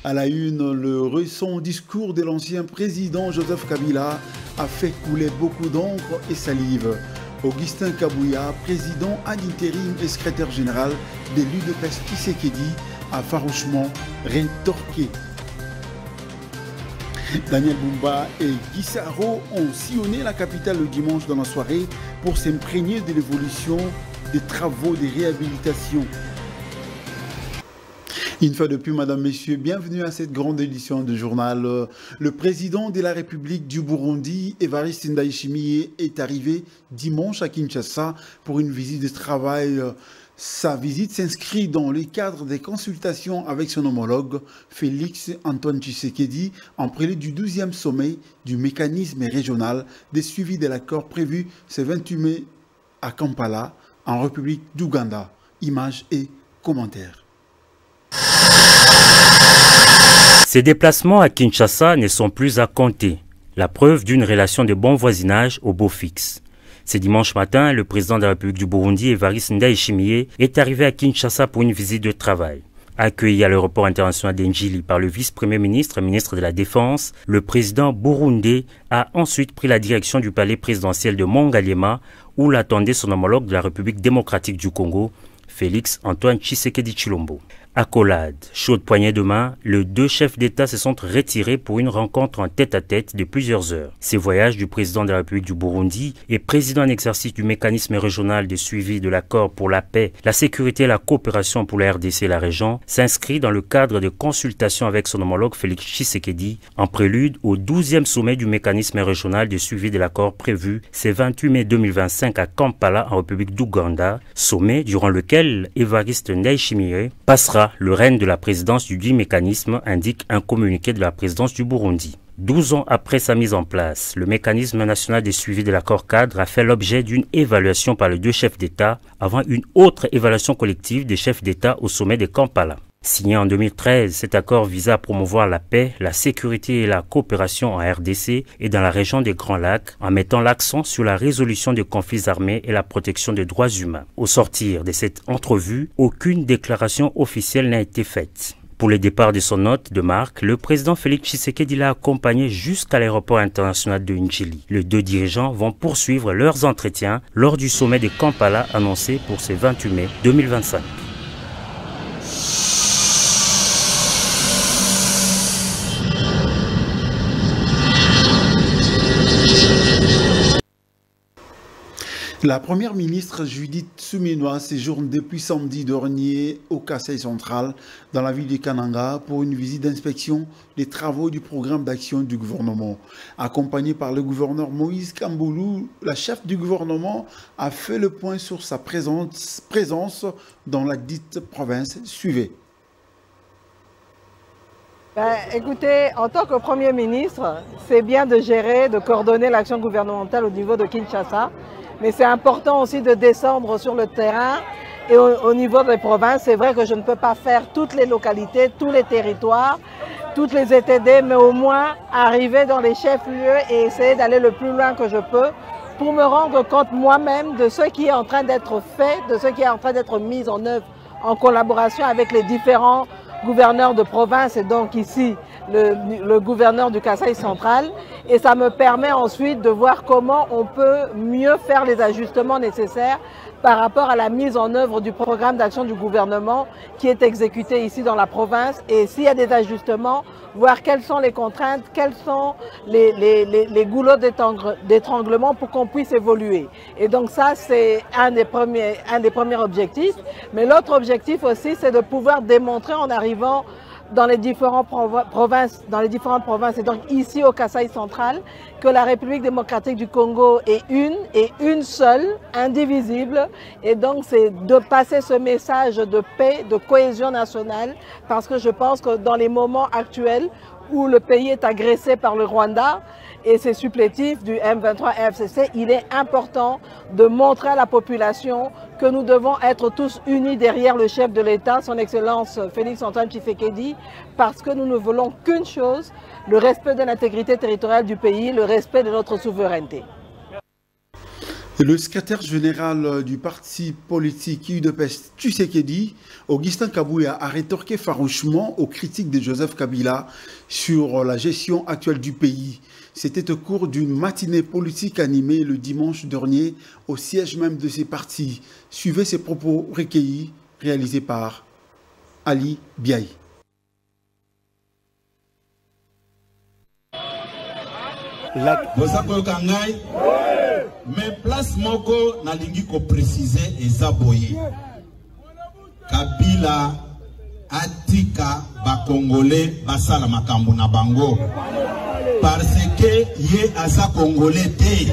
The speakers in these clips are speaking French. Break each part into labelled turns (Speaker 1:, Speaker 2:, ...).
Speaker 1: À la une, le récent discours de l'ancien président Joseph Kabila a fait couler beaucoup d'encre et salive. Augustin Kabouya, président ad intérim et secrétaire général de l'UDPS Tshisekedi, a farouchement rétorqué. Daniel Bumba et Guissaro ont sillonné la capitale le dimanche dans la soirée pour s'imprégner de l'évolution des travaux de réhabilitation. Une fois de plus, Madame, Messieurs, bienvenue à cette grande édition du journal. Le président de la République du Burundi, Evariste Ndayishimiye, est arrivé dimanche à Kinshasa pour une visite de travail. Sa visite s'inscrit dans le cadre des consultations avec son homologue, Félix Antoine Tshisekedi, en prélude du 12e sommet du mécanisme régional des suivis de l'accord prévu ce 28 mai à Kampala, en République d'Ouganda. Images et commentaires.
Speaker 2: Ces déplacements à Kinshasa ne sont plus à compter, la preuve d'une relation de bon voisinage au beau fixe. Ce dimanche matin, le président de la République du Burundi, Evariste Ndayishimiye, est arrivé à Kinshasa pour une visite de travail. Accueilli à l'aéroport international d'Njili par le vice-premier ministre et ministre de la Défense, le président burundais a ensuite pris la direction du palais présidentiel de Mongaliema, où l'attendait son homologue de la République démocratique du Congo, Félix Antoine Tshisekedi Tshilombo. Accolade, chaude poignée de main, les deux chefs d'État se sont retirés pour une rencontre en tête-à-tête de plusieurs heures. Ces voyages du président de la République du Burundi et président en exercice du mécanisme régional de suivi de l'accord pour la paix, la sécurité et la coopération pour la RDC et la région s'inscrit dans le cadre de consultations avec son homologue Félix Tshisekedi en prélude au 12e sommet du mécanisme régional de suivi de l'accord prévu ce 28 mai 2025 à Kampala en République d'Ouganda, sommet durant lequel Evariste Ndayishimiye passera le règne de la présidence du dit mécanisme, indique un communiqué de la présidence du Burundi. 12 ans après sa mise en place, le mécanisme national de suivi de l'accord cadre a fait l'objet d'une évaluation par les deux chefs d'État avant une autre évaluation collective des chefs d'État au sommet de Kampala. Signé en 2013, cet accord visait à promouvoir la paix, la sécurité et la coopération en RDC et dans la région des Grands Lacs en mettant l'accent sur la résolution des conflits armés et la protection des droits humains. Au sortir de cette entrevue, aucune déclaration officielle n'a été faite. Pour le départ de son hôte de marque, le président Félix Tshisekedi l'a accompagné jusqu'à l'aéroport international de Njili. Les deux dirigeants vont poursuivre leurs entretiens lors du sommet de Kampala annoncé pour ce 28 mai 2025.
Speaker 1: La première ministre Judith Suminwa séjourne depuis samedi dernier au Kasaï central dans la ville de Kananga pour une visite d'inspection des travaux du programme d'action du gouvernement. Accompagnée par le gouverneur Moïse Kamboulou, la chef du gouvernement a fait le point sur sa présence dans la dite province. Suivez.
Speaker 3: Écoutez, en tant que Premier ministre, c'est bien de gérer, de coordonner l'action gouvernementale au niveau de Kinshasa. Mais c'est important aussi de descendre sur le terrain et au niveau des provinces. C'est vrai que je ne peux pas faire toutes les localités, tous les territoires, toutes les ETD, mais au moins arriver dans les chefs-lieux et essayer d'aller le plus loin que je peux pour me rendre compte moi-même de ce qui est en train d'être fait, de ce qui est en train d'être mis en œuvre en collaboration avec les différents gouverneurs de province et donc ici le gouverneur du Kasaï central, et ça me permet ensuite de voir comment on peut mieux faire les ajustements nécessaires par rapport à la mise en œuvre du programme d'action du gouvernement qui est exécuté ici dans la province, et s'il y a des ajustements, voir quelles sont les contraintes, quels sont les goulots d'étranglement pour qu'on puisse évoluer. Et donc ça, c'est un des premiers objectifs. Mais l'autre objectif aussi, c'est de pouvoir démontrer en arrivant dans les différentes provinces, et donc ici au Kasaï central, que la République démocratique du Congo est une seule, indivisible, et donc c'est de passer ce message de paix, de cohésion nationale, parce que je pense que dans les moments actuels où le pays est agressé par le Rwanda et ses supplétifs du M23 FCC, il est important de montrer à la population que nous devons être tous unis derrière le chef de l'État, son Excellence Félix Antoine Tshisekedi, parce que nous ne voulons qu'une chose, le respect de l'intégrité territoriale du pays, le respect de notre souveraineté.
Speaker 1: Le secrétaire général du parti politique UDPS Tshisekedi, Augustin Kabouya, a rétorqué farouchement aux critiques de Joseph Kabila sur la gestion actuelle du pays. C'était au cours d'une matinée politique animée le dimanche dernier au siège même de ces partis. Suivez ces propos recueillis, réalisés par Ali Biaï.
Speaker 4: Mais place moko nalingi ko préciser eza boye. Kabila atika ba Congolais basala makambo na bango parce que ye aza Congolais te.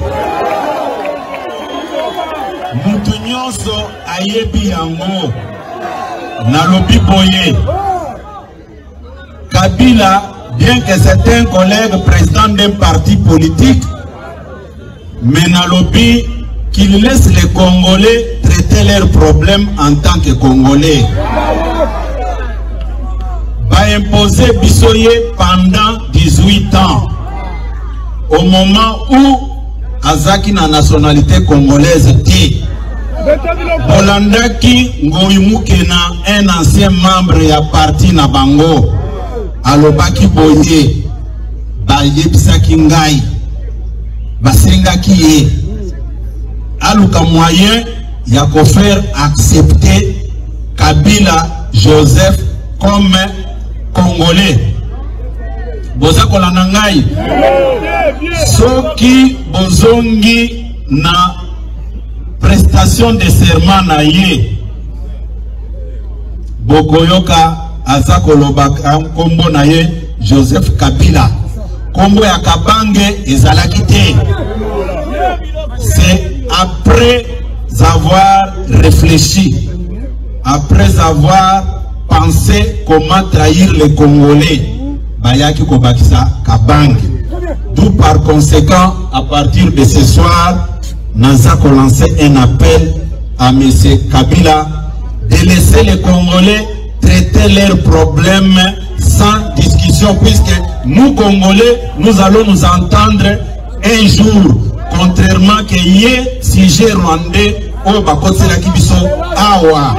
Speaker 4: Mutu nyonso ayebi yango nalobi boye. Kabila, bien que c'est un collègue président d'un parti politique, mais nalobi qu'il laisse les Congolais traiter leurs problèmes en tant que Congolais. Va imposer Bissoye pendant 18 ans. Au moment où Azaki na nationalité congolaise était. Bolandaki Ngoimukena, un ancien membre ya parti na bango. Alobaki boye. Bayebisaki ngai. Basenga qui est aluka moyen ya ko faire accepter Kabila Joseph comme Congolais. Boza kolanda ngai soki bozongi na prestation de serment na ye bokoyoka aza kolobaka kombo na ye Joseph Kabila. Kombo ya Kabange ezalaki te. C'est après avoir réfléchi, après avoir pensé comment trahir les Congolais, bayaki kobakisa Kabange. D'où par conséquent, à partir de ce soir, Nazako lancer un appel à M. Kabila de laisser les Congolais traiter leurs problèmes sans discussion, puisque nous Congolais, nous allons nous entendre un jour, contrairement que hier, sujet rwandais, au Bakotela Kibiso, Awa.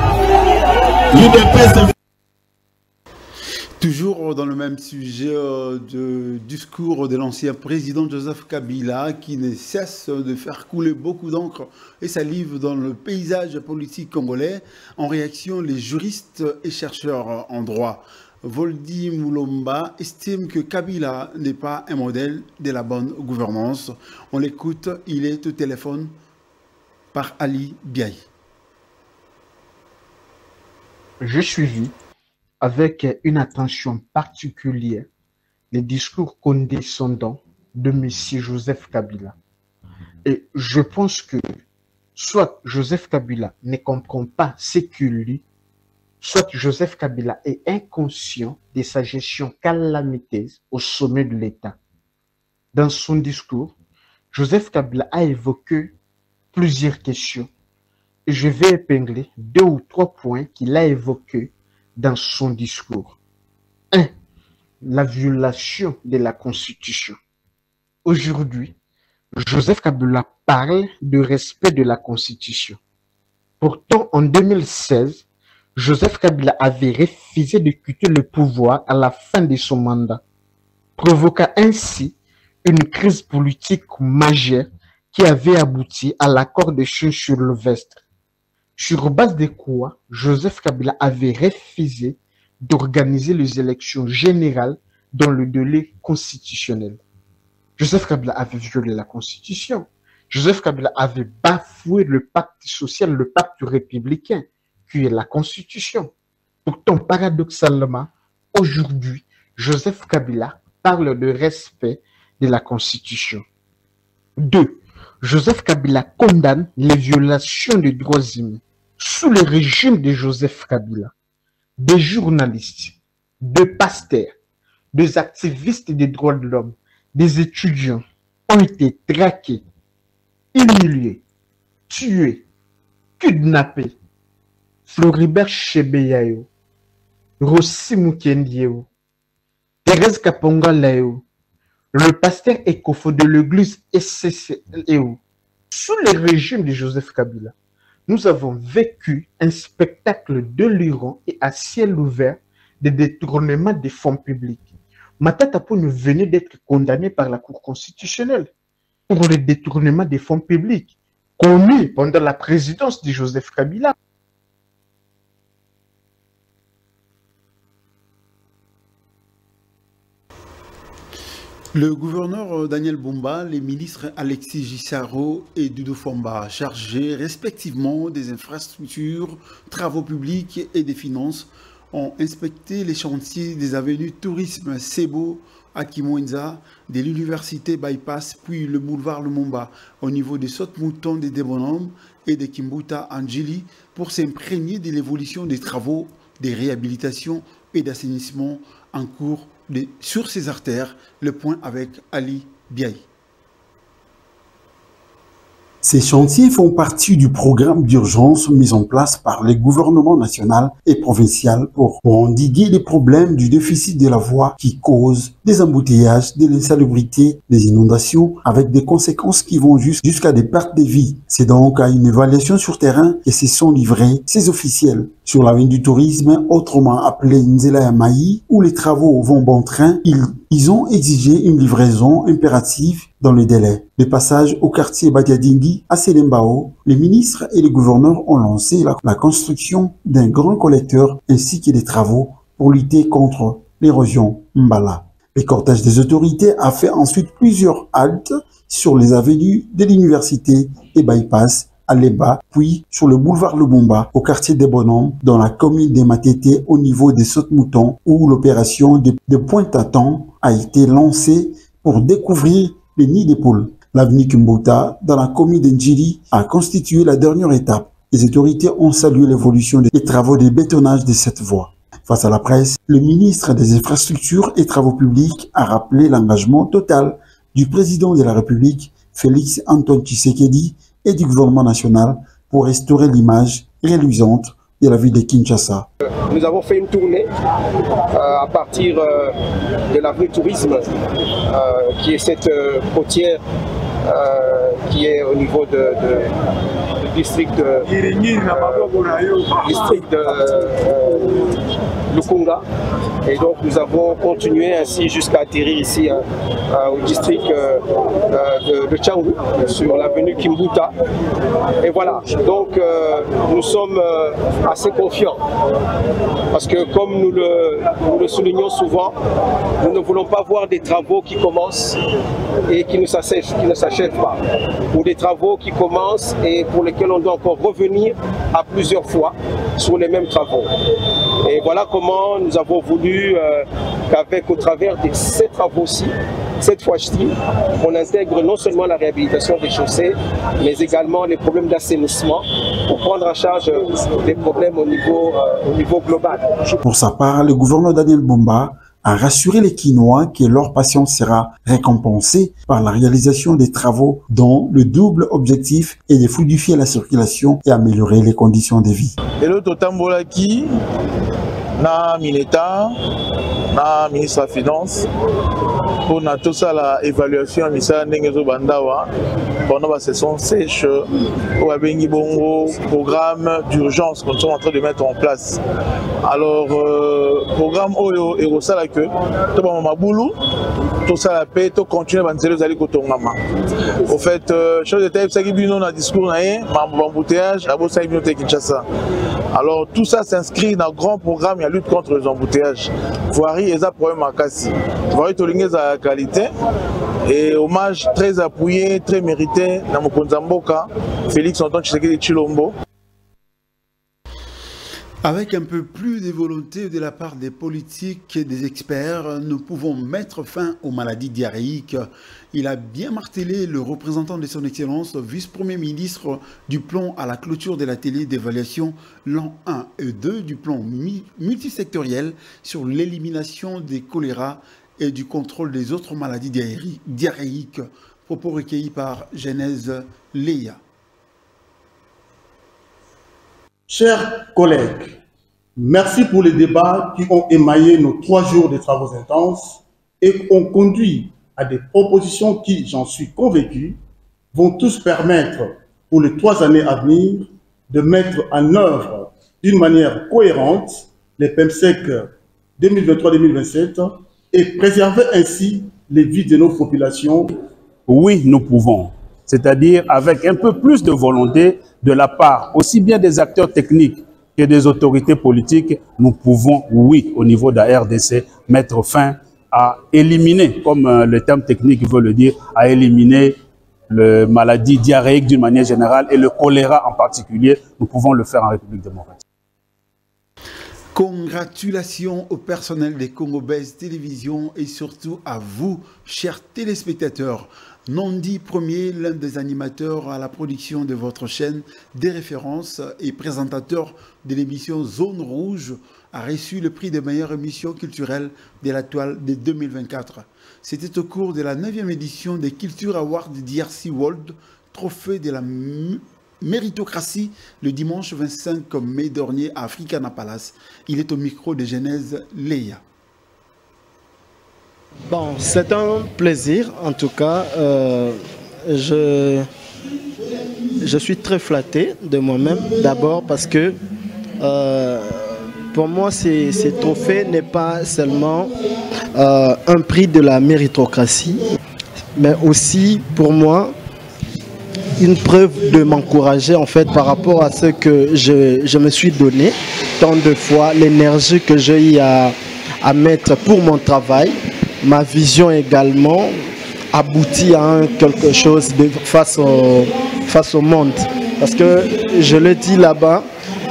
Speaker 1: Toujours dans le même sujet de discours de l'ancien président Joseph Kabila qui ne cesse de faire couler beaucoup d'encre et salive dans le paysage politique congolais. En réaction, les juristes et chercheurs en droit Voldy Moulomba estime que Kabila n'est pas un modèle de la bonne gouvernance. On l'écoute, il est au téléphone par Ali Biaï.
Speaker 5: J'ai suivi avec une attention particulière les discours condescendants de M. Joseph Kabila. Et je pense que soit Joseph Kabila ne comprend pas ce qu'il lit, soit Joseph Kabila est inconscient de sa gestion calamiteuse au sommet de l'État. Dans son discours, Joseph Kabila a évoqué plusieurs questions et je vais épingler 2 ou 3 points qu'il a évoqués dans son discours. 1. La violation de la Constitution. Aujourd'hui, Joseph Kabila parle de respect de la Constitution. Pourtant, en 2016, Joseph Kabila avait refusé de quitter le pouvoir à la fin de son mandat, provoquant ainsi une crise politique majeure qui avait abouti à l'accord de Sylvestre. Sur base de quoi Joseph Kabila avait refusé d'organiser les élections générales dans le délai constitutionnel. Joseph Kabila avait violé la Constitution. Joseph Kabila avait bafoué le pacte social, le pacte républicain, qui est la Constitution. Pourtant, paradoxalement, aujourd'hui, Joseph Kabila parle de respect de la Constitution. 2. Joseph Kabila condamne les violations des droits humains sous le régime de Joseph Kabila. Des journalistes, des pasteurs, des activistes des droits de l'homme, des étudiants ont été traqués, humiliés, tués, kidnappés. Floribert Chebeyayo, Rossi Mukendieo, Thérèse Kaponga Lao, le pasteur Ekofo de l'église SCCEO, sous le régime de Joseph Kabila, nous avons vécu un spectacle délirant et à ciel ouvert de détournement des fonds publics. Matata Ponyo venait d'être condamné par la Cour constitutionnelle pour le détournement des fonds publics commis pendant la présidence de Joseph Kabila.
Speaker 1: Le gouverneur Daniel Bumba, les ministres Alexis Gisaro et Dudu Fomba, chargés respectivement des infrastructures, travaux publics et des finances, ont inspecté les chantiers des avenues Tourisme Sebo à Kimwenza, de l'université Bypass, puis le boulevard Lumumba, au niveau des Sautes-Moutons des Débonhommes et de Kimbuta Anjili, pour s'imprégner de l'évolution des travaux, des réhabilitations et d'assainissement en cours sur ces artères. Le point avec Ali Biaï. Ces chantiers font partie du programme d'urgence mis en place par les gouvernements national et provincial pour endiguer les problèmes du déficit de la voie qui cause des embouteillages, de l'insalubrité, des inondations avec des conséquences qui vont jusqu'à des pertes de vie. C'est donc à une évaluation sur terrain que se sont livrés ces officiels. Sur l'avenue du tourisme, autrement appelée Nzela Yamaï, où les travaux vont bon train, ils ont exigé une livraison impérative dans les délais. Le passage au quartier Badiadingi à Selembao, les ministres et les gouverneurs ont lancé la construction d'un grand collecteur ainsi que des travaux pour lutter contre l'érosion Mbala. Le cortège des autorités a fait ensuite plusieurs haltes sur les avenues de l'université et Bypass à Leba, puis sur le boulevard Lumumba, au quartier des Bonhommes, dans la commune des Matete, au niveau des Sautes-Moutons, où l'opération de Pointe-à-Temps a été lancée pour découvrir les nids des poules. L'avenue Kimbuta, dans la commune d'Njili, a constitué la dernière étape. Les autorités ont salué l'évolution des travaux de bétonnage de cette voie. Face à la presse, le ministre des Infrastructures et Travaux Publics a rappelé l'engagement total du président de la République, Félix Antoine Tshisekedi, et du gouvernement national pour restaurer l'image reluisante de la ville de Kinshasa.
Speaker 6: Nous avons fait une tournée à partir de l'avenue Tourisme, qui est cette côtière qui est au niveau du district de Lukunga. Et donc nous avons continué ainsi jusqu'à atterrir ici au district de Tchangou, sur l'avenue Kimbuta. Et voilà, donc nous sommes assez confiants. Parce que comme nous le soulignons souvent, nous ne voulons pas voir des travaux qui commencent et qui ne s'achèvent pas. Ou des travaux qui commencent et pour lesquels on doit encore revenir à plusieurs fois sur les mêmes travaux. Et voilà comment nous avons voulu qu'au travers de ces travaux-ci, cette fois-ci, on intègre non seulement la réhabilitation des chaussées, mais également les problèmes d'assainissement pour prendre en charge les problèmes au niveau global.
Speaker 1: Pour sa part, le gouverneur Daniel Bumba a rassuré les Quinois que leur patience sera récompensée par la réalisation des travaux dont le double objectif est de fluidifier la circulation et améliorer les conditions de vie.
Speaker 7: Et l'autre tambolaki, na Mineta, na ministre de la Finance, pour tout ça l'évaluation de Nengezo Bandawa pendant la session sèche au Abengi Bongo, programme d'urgence qu'on est en train de mettre en place. Alors, programme Oyo et Rosala que tout le monde tout ça la paix, tout continuer à banzer les alliés Kotongama. Au fait, chose de taille, ça qui vient dans le discours, embouteillage, à Bossa Ibno Kinshasa. Alors, tout ça s'inscrit dans un grand programme de lutte contre les embouteillages. Voirie et ça problème à Kassi. Voirie Tolingue à qualité et hommage très appuyé, très mérité dans mon Konzamboka, Félix Antoine Tshisekedi Tshilombo.
Speaker 1: Avec un peu plus de volonté de la part des politiques et des experts, nous pouvons mettre fin aux maladies diarrhéiques. Il a bien martelé le représentant de son Excellence, vice-premier ministre du plan à la clôture de l'atelier d'évaluation l'an 1 et 2 du plan multisectoriel sur l'élimination des choléra et du contrôle des autres maladies diarrhéiques. Propos recueillis par Genèse Leia.
Speaker 8: Chers collègues, merci pour les débats qui ont émaillé nos 3 jours de travaux intenses et ont conduit à des propositions qui, j'en suis convaincu, vont tous permettre pour les 3 années à venir de mettre en œuvre d'une manière cohérente les PEMSEC 2023-2027 et préserver ainsi les vies de nos populations.
Speaker 9: Oui, nous pouvons. C'est-à-dire avec un peu plus de volonté de la part aussi bien des acteurs techniques que des autorités politiques, nous pouvons, oui, au niveau de la RDC, mettre fin à éliminer, comme le terme technique veut le dire, à éliminer les maladies diarrhéiques d'une manière générale et le choléra en particulier. Nous pouvons le faire en République démocratique.
Speaker 1: Congratulations au personnel des Congo Base Télévision et surtout à vous, chers téléspectateurs. Nondi Premier, l'un des animateurs à la production de votre chaîne, des références et présentateur de l'émission Zone Rouge, a reçu le prix de meilleure émission culturelle de la toile de 2024. C'était au cours de la 9e édition des Culture Awards DRC World, trophée de la méritocratie, le dimanche 25 mai dernier à Africana Palace. Il est au micro de Genèse Leia.
Speaker 10: Bon, c'est un plaisir, en tout cas. Je suis très flatté de moi-même, d'abord parce que pour moi, ce trophée n'est pas seulement un prix de la méritocratie, mais aussi pour moi une preuve de m'encourager en fait par rapport à ce que je me suis donné tant de fois, l'énergie que j'ai eu à mettre pour mon travail. Ma vision également aboutit à quelque chose face au monde. Parce que je l'ai dit là-bas,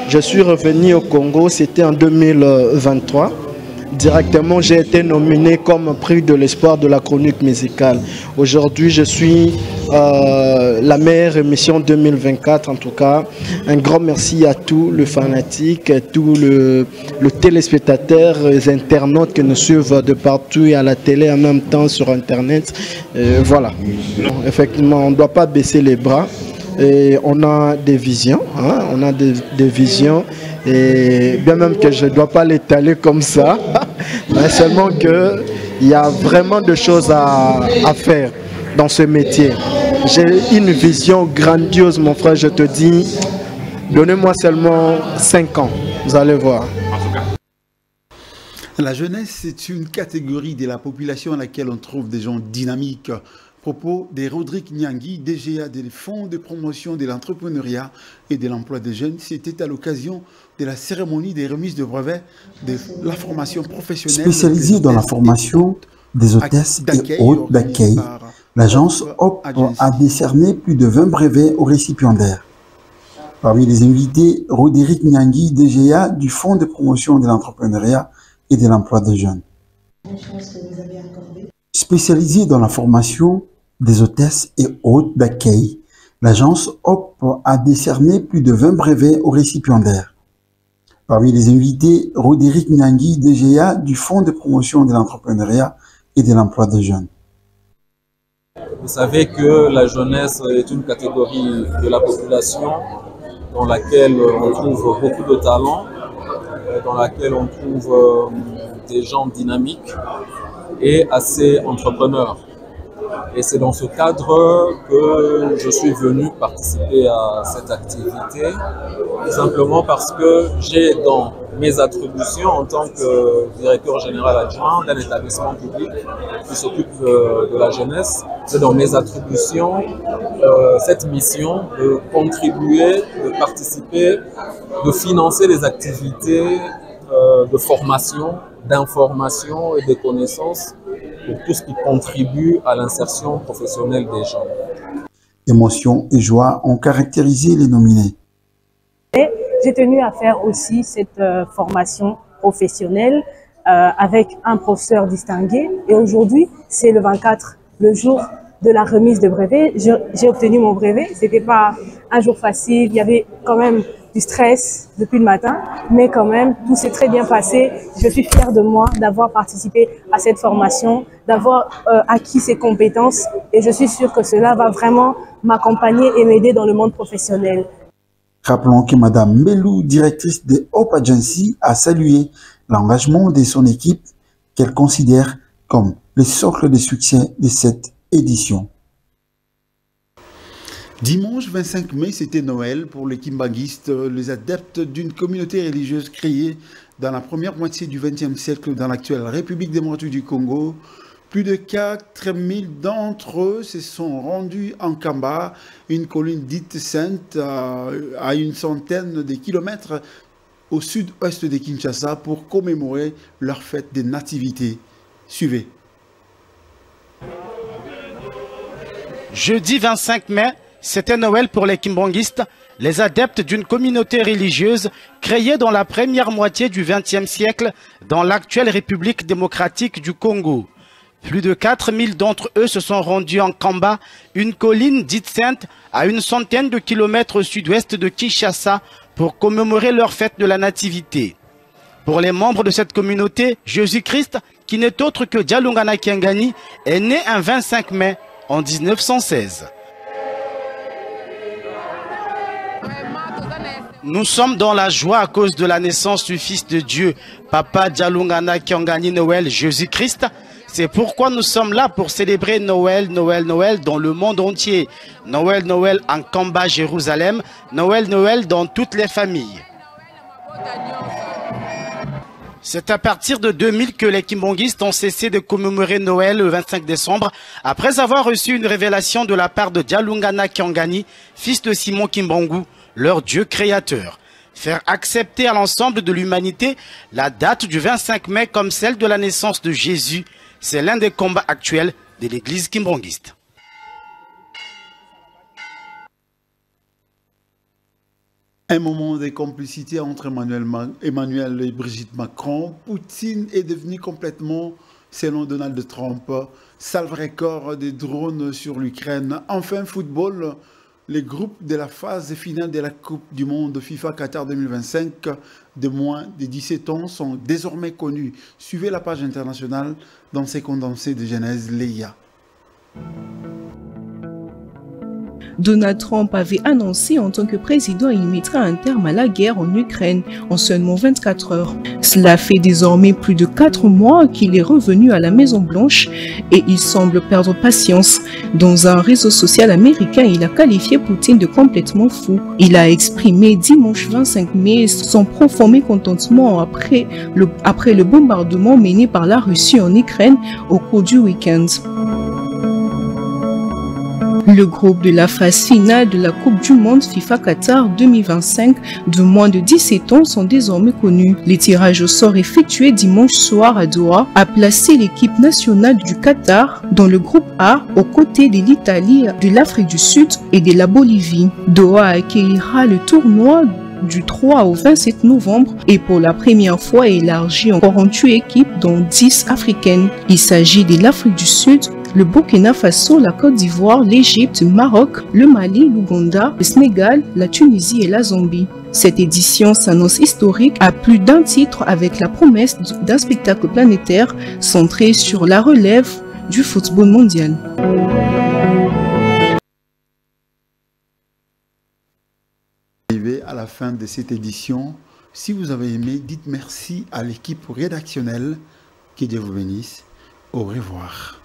Speaker 10: je suis revenu au Congo, c'était en 2023. Directement, j'ai été nominé comme prix de l'espoir de la chronique musicale. Aujourd'hui, je suis la meilleure émission 2024. En tout cas, un grand merci à tous les fanatiques, à tous les téléspectateurs, les internautes qui nous suivent de partout et à la télé en même temps sur Internet. Voilà. Effectivement, on ne doit pas baisser les bras. Et on a des visions, hein, on a des visions. Et bien même que je ne dois pas l'étaler comme ça, mais seulement qu'il y a vraiment des choses à faire dans ce métier. J'ai une vision grandiose, mon frère, je te dis, donnez-moi seulement 5 ans, vous allez voir.
Speaker 1: La jeunesse, c'est une catégorie de la population à laquelle on trouve des gens dynamiques. Propos de Rodrigue Nyangui, DGA des fonds de promotion de l'entrepreneuriat et de l'emploi des jeunes. C'était à l'occasion de la cérémonie des remises de brevets de la formation professionnelle.
Speaker 11: Spécialisée dans la formation des hôtesses et hôtes d'accueil, l'agence HOP a décerné plus de 20 brevets aux récipiendaires. Parmi les invités, Rodrigue Nyangui, DGA du fonds de promotion de l'entrepreneuriat et de l'emploi des jeunes. Spécialisée dans la formation des hôtesses et hôtes d'accueil, l'agence HOP a décerné plus de 20 brevets aux récipiendaires. Parmi les invités, Rodrigue Nyangui, DGA du fonds de promotion de l'entrepreneuriat et de l'emploi des jeunes.
Speaker 12: Vous savez que la jeunesse est une catégorie de la population dans laquelle on trouve beaucoup de talents, dans laquelle on trouve des gens dynamiques et assez entrepreneurs. Et c'est dans ce cadre que je suis venu participer à cette activité, tout simplement parce que j'ai dans mes attributions en tant que directeur général adjoint d'un établissement public qui s'occupe de la jeunesse, c'est dans mes attributions cette mission de contribuer, de participer, de financer les activités de formation, d'information et de connaissances pour tout ce qui contribue à l'insertion professionnelle des gens.
Speaker 11: Émotion et joie ont caractérisé les nominés.
Speaker 13: J'ai tenu à faire aussi cette formation professionnelle avec un professeur distingué. Et aujourd'hui, c'est le 24, le jour de la remise de brevet. J'ai obtenu mon brevet. Ce n'était pas un jour facile. Il y avait quand même du stress depuis le matin, mais quand même, tout s'est très bien passé. Je suis fière de moi d'avoir participé à cette formation, d'avoir acquis ces compétences et je suis sûre que cela va vraiment m'accompagner et m'aider dans le monde professionnel.
Speaker 11: Rappelons que Mme Mbelou, directrice de Hope Agency, a salué l'engagement de son équipe qu'elle considère comme le socle de succès de cette édition.
Speaker 1: Dimanche 25 mai, c'était Noël pour les kimbanguistes, les adeptes d'une communauté religieuse créée dans la première moitié du XXe siècle dans l'actuelle République démocratique du Congo. Plus de 4000 d'entre eux se sont rendus en Kamba, une colline dite sainte à une centaine de kilomètres au sud-ouest de Kinshasa pour commémorer leur fête des nativités. Suivez.
Speaker 14: Jeudi 25 mai, c'était Noël pour les kimbanguistes, les adeptes d'une communauté religieuse créée dans la première moitié du XXe siècle dans l'actuelle République démocratique du Congo. Plus de 4000 d'entre eux se sont rendus en Kamba, une colline dite sainte à une centaine de kilomètres au sud-ouest de Kinshasa pour commémorer leur fête de la Nativité. Pour les membres de cette communauté, Jésus-Christ, qui n'est autre que Dialungana Kiangani, est né un 25 mai en 1916. Nous sommes dans la joie à cause de la naissance du Fils de Dieu, Papa Dialungana Kiangani Noël Jésus-Christ. C'est pourquoi nous sommes là pour célébrer Noël, Noël, Noël dans le monde entier. Noël, Noël en Kamba, Jérusalem. Noël, Noël dans toutes les familles. C'est à partir de 2000 que les kimbanguistes ont cessé de commémorer Noël le 25 décembre, après avoir reçu une révélation de la part de Dialungana Kiangani, fils de Simon Kimbangu, leur Dieu créateur. Faire accepter à l'ensemble de l'humanité la date du 25 mai comme celle de la naissance de Jésus, c'est l'un des combats actuels de l'église kimbanguiste.
Speaker 1: Un moment de complicité entre Emmanuel et Brigitte Macron. Poutine est devenu complètement, selon Donald Trump, salve record des drones sur l'Ukraine. Enfin, football, les groupes de la phase finale de la Coupe du Monde FIFA Qatar 2025 de moins de 17 ans sont désormais connus. Suivez la page internationale dans ces condensés de Genèse Léa.
Speaker 15: Donald Trump avait annoncé en tant que président qu'il mettra un terme à la guerre en Ukraine en seulement 24 heures. Cela fait désormais plus de 4 mois qu'il est revenu à la Maison-Blanche et il semble perdre patience. Dans un réseau social américain, il a qualifié Poutine de complètement fou. Il a exprimé dimanche 25 mai son profond mécontentement après le bombardement mené par la Russie en Ukraine au cours du week-end. Le groupe de la phase finale de la Coupe du Monde FIFA Qatar 2025 de moins de 17 ans sont désormais connus. Les tirages au sort effectués dimanche soir à Doha a placé l'équipe nationale du Qatar dans le groupe A aux côtés de l'Italie, de l'Afrique du Sud et de la Bolivie. Doha accueillera le tournoi du 3 au 27 novembre et pour la première fois élargi en 48 équipes dont 10 africaines. Il s'agit de l'Afrique du Sud, le Burkina Faso, la Côte d'Ivoire, l'Égypte, le Maroc, le Mali, l'Ouganda, le Sénégal, la Tunisie et la Zambie. Cette édition s'annonce historique à plus d'un titre avec la promesse d'un spectacle planétaire centré sur la relève du football mondial.
Speaker 1: Arrivé à la fin de cette édition. Si vous avez aimé, dites merci à l'équipe rédactionnelle. Que Dieu vous bénisse. Au revoir.